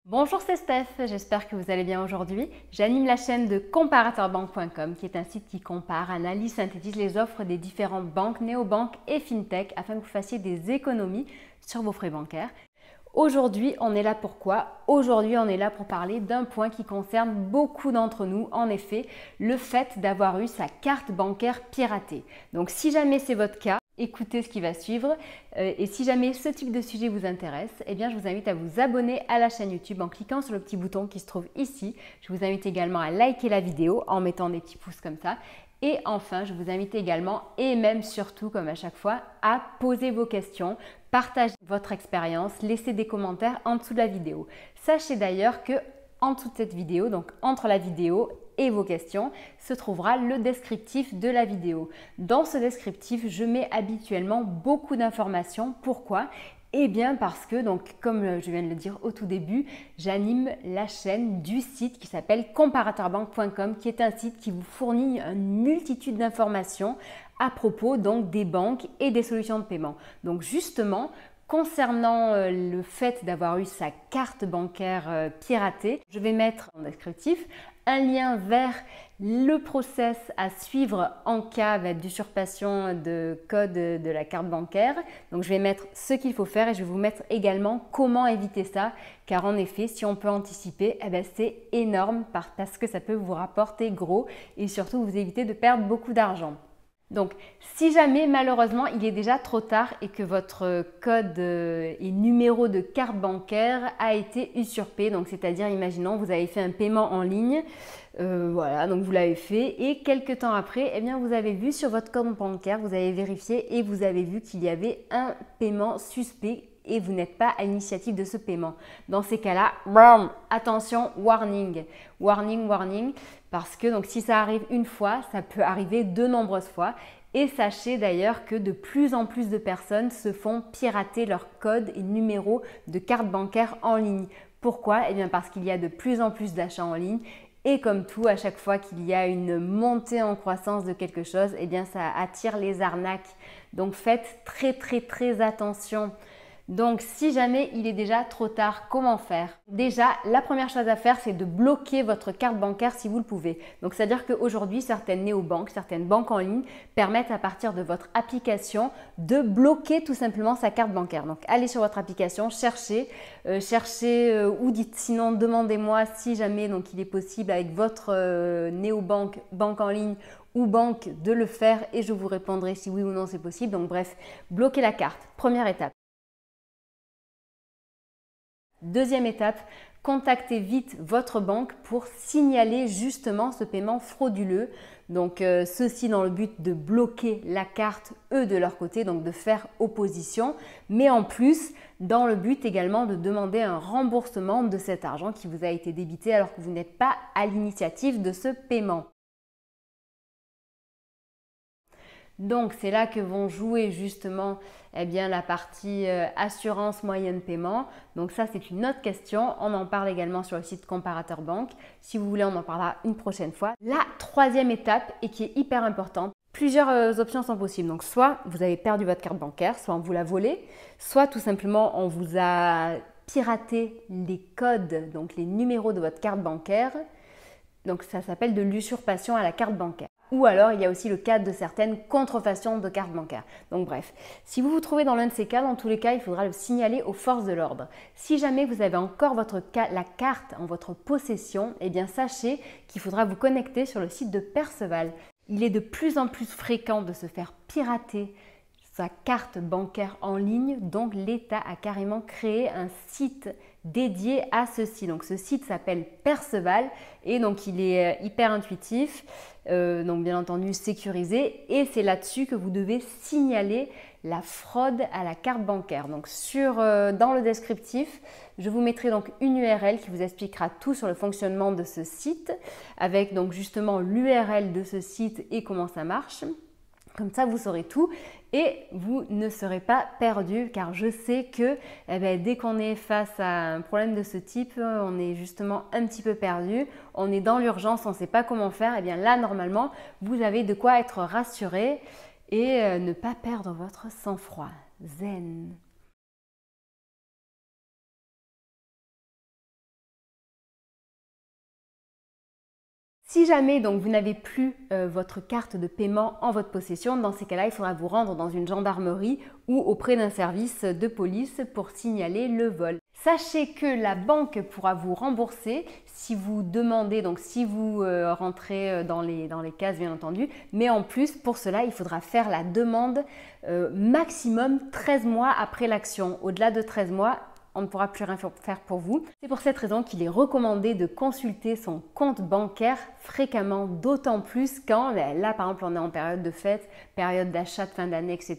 Bonjour, c'est Steph, j'espère que vous allez bien aujourd'hui. J'anime la chaîne de comparateurbanque.com qui est un site qui compare, analyse, synthétise les offres des différentes banques, néobanques et fintech afin que vous fassiez des économies sur vos frais bancaires. Aujourd'hui, on est là pour quoi? Aujourd'hui, on est là pour parler d'un point qui concerne beaucoup d'entre nous, en effet, le fait d'avoir eu sa carte bancaire piratée. Donc si jamais c'est votre cas, écoutez ce qui va suivre et si jamais ce type de sujet vous intéresse, eh bien je vous invite à vous abonner à la chaîne YouTube en cliquant sur le petit bouton qui se trouve ici. Je vous invite également à liker la vidéo en mettant des petits pouces comme ça. Et enfin, je vous invite également et même surtout, comme à chaque fois, à poser vos questions, partager votre expérience, laisser des commentaires en dessous de la vidéo. Sachez d'ailleurs que en dessous de cette vidéo, donc entre la vidéo et vos questions, se trouvera le descriptif de la vidéo. Dans ce descriptif, je mets habituellement beaucoup d'informations. Pourquoi ? Eh bien parce que, donc, comme je viens de le dire au tout début, j'anime la chaîne du site qui s'appelle comparateurbanque.com, qui est un site qui vous fournit une multitude d'informations à propos donc des banques et des solutions de paiement. Donc justement, concernant le fait d'avoir eu sa carte bancaire piratée, je vais mettre en descriptif un lien vers le process à suivre en cas d'usurpation de code de la carte bancaire. Donc je vais mettre ce qu'il faut faire et je vais vous mettre également comment éviter ça, car en effet, si on peut anticiper, c'est énorme parce que ça peut vous rapporter gros et surtout vous éviter de perdre beaucoup d'argent. Donc, si jamais malheureusement il est déjà trop tard et que votre code et numéro de carte bancaire a été usurpé, donc c'est-à-dire, imaginons, vous avez fait un paiement en ligne, voilà, donc vous l'avez fait et quelques temps après, eh bien, vous avez vu sur votre compte bancaire, vous avez vérifié et vous avez vu qu'il y avait un paiement suspect et vous n'êtes pas à l'initiative de ce paiement. Dans ces cas-là, attention, warning, warning, warning, parce que donc si ça arrive une fois, ça peut arriver de nombreuses fois. Et sachez d'ailleurs que de plus en plus de personnes se font pirater leur code et numéro de carte bancaire en ligne. Pourquoi? Eh bien parce qu'il y a de plus en plus d'achats en ligne. Et comme tout, à chaque fois qu'il y a une montée en croissance de quelque chose, eh bien ça attire les arnaques. Donc faites très attention. Donc, si jamais il est déjà trop tard, comment faire? Déjà, la première chose à faire, c'est de bloquer votre carte bancaire si vous le pouvez. Donc, c'est-à-dire qu'aujourd'hui, certaines néobanques, certaines banques en ligne permettent à partir de votre application de bloquer tout simplement sa carte bancaire. Donc, allez sur votre application, cherchez ou dites sinon, demandez-moi si jamais donc, il est possible avec votre néobanque, banque en ligne ou banque de le faire et je vous répondrai si oui ou non c'est possible. Donc, bref, bloquez la carte. Première étape. Deuxième étape, contactez vite votre banque pour signaler justement ce paiement frauduleux. Donc ceci dans le but de bloquer la carte, eux de leur côté, donc de faire opposition, mais en plus dans le but également de demander un remboursement de cet argent qui vous a été débité alors que vous n'êtes pas à l'initiative de ce paiement. Donc c'est là que vont jouer justement la partie assurance moyenne paiement. Donc ça c'est une autre question. On en parle également sur le site Comparateur Banque. Si vous voulez, on en parlera une prochaine fois. La troisième étape et qui est hyper importante. Plusieurs options sont possibles. Donc soit vous avez perdu votre carte bancaire, soit on vous l'a volée, soit tout simplement on vous a piraté les codes, donc les numéros de votre carte bancaire. Donc ça s'appelle de l'usurpation à la carte bancaire. Ou alors, il y a aussi le cas de certaines contrefaçons de cartes bancaires. Donc bref, si vous vous trouvez dans l'un de ces cas, dans tous les cas, il faudra le signaler aux forces de l'ordre. Si jamais vous avez encore la carte en votre possession, eh bien sachez qu'il faudra vous connecter sur le site de Perceval. Il est de plus en plus fréquent de se faire pirater sa carte bancaire en ligne, donc l'État a carrément créé un site dédié à ceci. Donc ce site s'appelle Perceval et donc il est hyper intuitif, donc bien entendu sécurisé et c'est là-dessus que vous devez signaler la fraude à la carte bancaire. Donc dans le descriptif, je vous mettrai donc une URL qui vous expliquera tout sur le fonctionnement de ce site avec donc justement l'URL de ce site et comment ça marche. Comme ça, vous saurez tout et vous ne serez pas perdu car je sais que dès qu'on est face à un problème de ce type, on est justement un petit peu perdu, on est dans l'urgence, on ne sait pas comment faire. Et bien là, normalement, vous avez de quoi être rassuré et ne pas perdre votre sang-froid. Zen. Si jamais donc vous n'avez plus votre carte de paiement en votre possession, dans ces cas-là, il faudra vous rendre dans une gendarmerie ou auprès d'un service de police pour signaler le vol. Sachez que la banque pourra vous rembourser si vous demandez, donc si vous rentrez dans les cases bien entendu, mais en plus pour cela il faudra faire la demande maximum 13 mois après l'action. Au-delà de 13 mois, on ne pourra plus rien faire pour vous. C'est pour cette raison qu'il est recommandé de consulter son compte bancaire fréquemment, d'autant plus quand, là par exemple on est en période de fête, période d'achat de fin d'année, etc.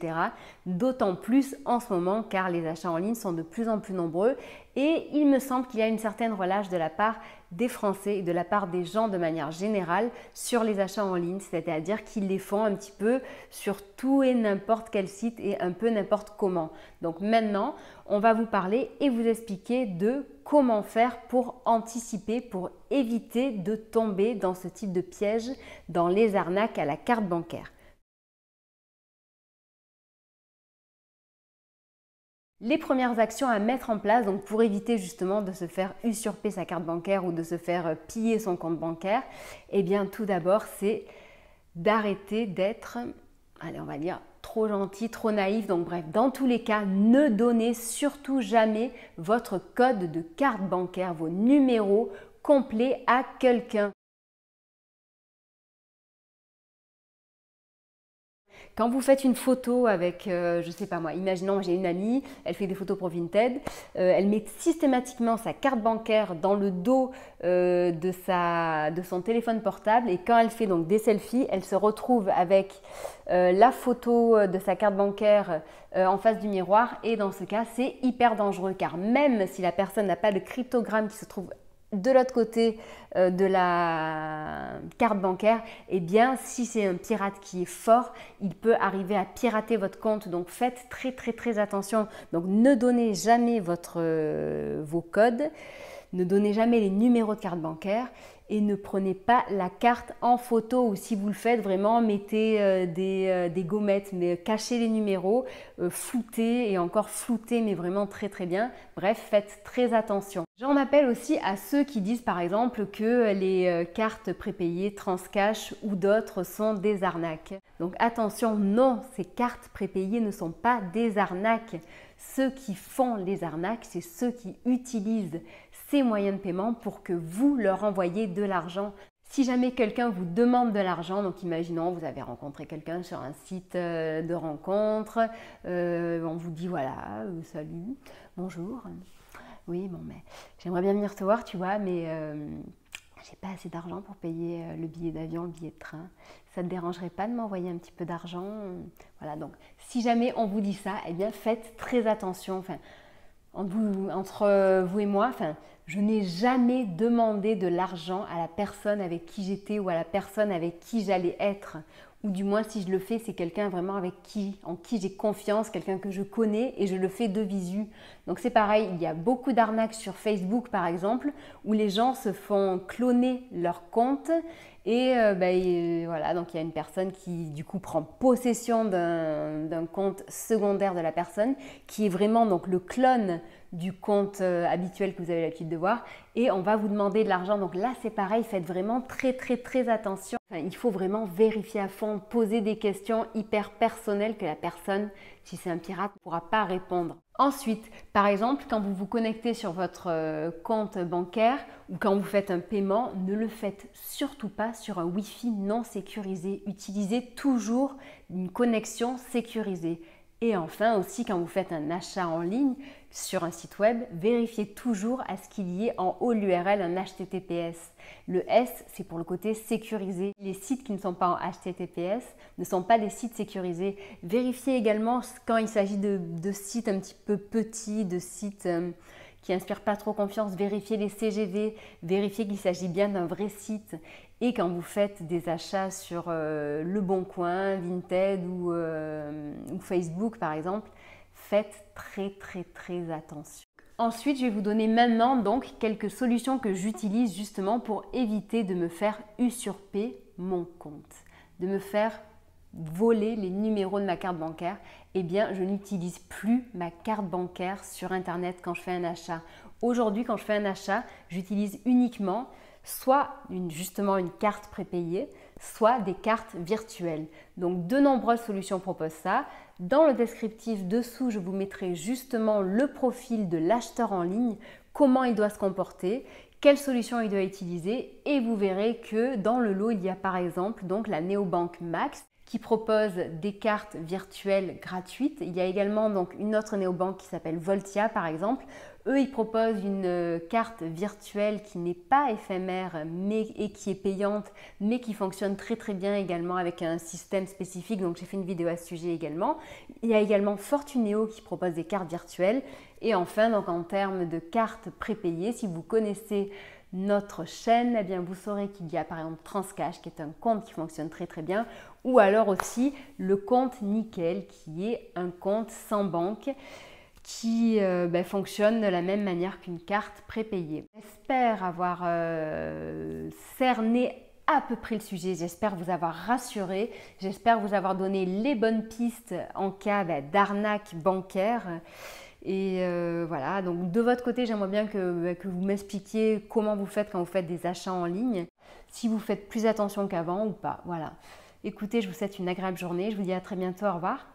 D'autant plus en ce moment car les achats en ligne sont de plus en plus nombreux et il me semble qu'il y a une certaine relâche de la part des Français et de la part des gens de manière générale sur les achats en ligne, c'est-à-dire qu'ils les font un petit peu sur tout et n'importe quel site et un peu n'importe comment. Donc maintenant, on va vous parler et vous expliquer de comment faire pour anticiper, pour éviter de tomber dans ce type de piège, dans les arnaques à la carte bancaire. Les premières actions à mettre en place donc pour éviter justement de se faire usurper sa carte bancaire ou de se faire piller son compte bancaire, eh bien tout d'abord c'est d'arrêter d'être, allez on va dire, trop gentil, trop naïf. Donc bref, dans tous les cas, ne donnez surtout jamais votre code de carte bancaire, vos numéros complets à quelqu'un. Quand vous faites une photo avec, je sais pas moi, imaginons j'ai une amie, elle fait des photos pour Vinted, elle met systématiquement sa carte bancaire dans le dos de son téléphone portable et quand elle fait donc des selfies, elle se retrouve avec la photo de sa carte bancaire en face du miroir et dans ce cas, c'est hyper dangereux car même si la personne n'a pas de cryptogramme qui se trouve de l'autre côté de la carte bancaire, eh bien si c'est un pirate qui est fort, il peut arriver à pirater votre compte. Donc faites très attention. Donc ne donnez jamais vos codes, ne donnez jamais les numéros de carte bancaire et ne prenez pas la carte en photo ou si vous le faites vraiment mettez des gommettes mais cachez les numéros, floutez et encore floutez mais vraiment très bien. Bref, faites très attention. J'en appelle aussi à ceux qui disent par exemple que les cartes prépayées Transcash ou d'autres sont des arnaques. Donc attention, non, ces cartes prépayées ne sont pas des arnaques. Ceux qui font les arnaques, c'est ceux qui utilisent ces moyens de paiement pour que vous leur envoyiez de l'argent. Si jamais quelqu'un vous demande de l'argent, donc imaginons vous avez rencontré quelqu'un sur un site de rencontre, on vous dit voilà, salut, bonjour, oui bon mais j'aimerais bien venir te voir tu vois mais j'ai pas assez d'argent pour payer le billet d'avion, le billet de train. Ça ne te dérangerait pas de m'envoyer un petit peu d'argent? Voilà, donc si jamais on vous dit ça, eh bien faites très attention. Enfin, entre vous et moi, enfin, je n'ai jamais demandé de l'argent à la personne avec qui j'étais ou à la personne avec qui j'allais être. Ou du moins, si je le fais, c'est quelqu'un vraiment en qui j'ai confiance, quelqu'un que je connais et je le fais de visu. Donc c'est pareil, il y a beaucoup d'arnaques sur Facebook par exemple, où les gens se font cloner leur compte et voilà, donc il y a une personne qui du coup prend possession d'un compte secondaire de la personne, qui est vraiment donc le clone du compte habituel que vous avez l'habitude de voir et on va vous demander de l'argent. Donc là c'est pareil, faites vraiment très attention. Enfin, il faut vraiment vérifier à fond, poser des questions hyper personnelles que la personne, si c'est un pirate, ne pourra pas répondre. Ensuite, par exemple, quand vous vous connectez sur votre compte bancaire ou quand vous faites un paiement, ne le faites surtout pas sur un Wi-Fi non sécurisé. Utilisez toujours une connexion sécurisée. Et enfin aussi, quand vous faites un achat en ligne sur un site web, vérifiez toujours à ce qu'il y ait en haut l'URL un HTTPS. Le S, c'est pour le côté sécurisé. Les sites qui ne sont pas en HTTPS ne sont pas des sites sécurisés. Vérifiez également quand il s'agit de sites un petit peu petits, de sites qui n'inspirent pas trop confiance, vérifiez les CGV, vérifiez qu'il s'agit bien d'un vrai site. Et quand vous faites des achats sur Le Bon Coin, Vinted ou Facebook par exemple, faites très attention. Ensuite, je vais vous donner maintenant donc quelques solutions que j'utilise justement pour éviter de me faire usurper mon compte, de me faire voler les numéros de ma carte bancaire. Eh bien, je n'utilise plus ma carte bancaire sur Internet quand je fais un achat. Aujourd'hui, quand je fais un achat, j'utilise uniquement soit justement une carte prépayée, soit des cartes virtuelles. Donc de nombreuses solutions proposent ça. Dans le descriptif dessous, je vous mettrai justement le profil de l'acheteur en ligne, comment il doit se comporter, quelle solution il doit utiliser, et vous verrez que dans le lot, il y a par exemple donc la Néobank Max qui propose des cartes virtuelles gratuites. Il y a également donc une autre néobanque qui s'appelle Voltia par exemple. Eux, ils proposent une carte virtuelle qui n'est pas éphémère et qui est payante, mais qui fonctionne très très bien également avec un système spécifique. Donc j'ai fait une vidéo à ce sujet également. Il y a également Fortuneo qui propose des cartes virtuelles. Et enfin, donc en termes de cartes prépayées, si vous connaissez notre chaîne, eh bien vous saurez qu'il y a par exemple Transcash qui est un compte qui fonctionne très très bien, ou alors aussi le compte Nickel qui est un compte sans banque qui fonctionne de la même manière qu'une carte prépayée. J'espère avoir cerné à peu près le sujet, j'espère vous avoir rassuré, j'espère vous avoir donné les bonnes pistes en cas d'arnaque bancaire. Et voilà, donc de votre côté, j'aimerais bien que vous m'expliquiez comment vous faites quand vous faites des achats en ligne, si vous faites plus attention qu'avant ou pas. Voilà. Écoutez, je vous souhaite une agréable journée, je vous dis à très bientôt, au revoir.